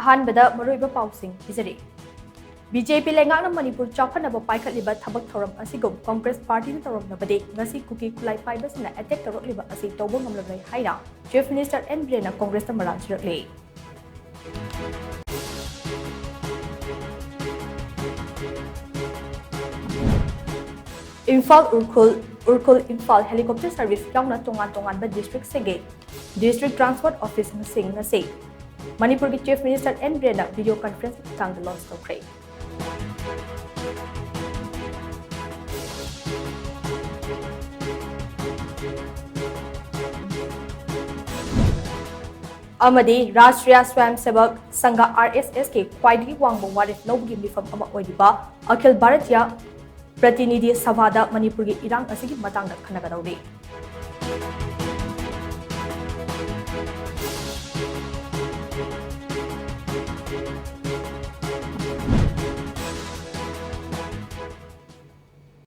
अहानबदा मरुइबा पाउसिंग पिजरी बीजेपी लेंगांगना मणिपुर चाफनबा पाइखतलिबा थबक थौरम असिगुम कांग्रेस पार्टी तौरमनबदे ngasi कुकी खुलाई पाइबसना अटैक तौरकलिबा असि तौबो ngamlai haina chief minister N ब्रेना कांग्रेस मरान सिरकले इम्फाल उरकुल इम्फाल हेलीकॉप्टर सर्विस यावना तोंगान डिस्ट्रिक्ट सेगे डिस्ट्रिक्ट ट्रांसपोर्ट ऑफिस मसिंग ngasi मणिपुर की चीफ मिनिस्टर एन ब्रेना वीडियो कॉन्फ्रेंस तांग लॉन्च तौखरे अमदी राष्ट्रीय स्वयंसेवक संघ RSS के ख्वाइदगी वांगबो वारिफ लौबगी मिफम अमा ओइदिबा अखिल भारतीय प्रतिनिधि सभा मणिपुर की इरांग असिगी मतंग खनगदौरे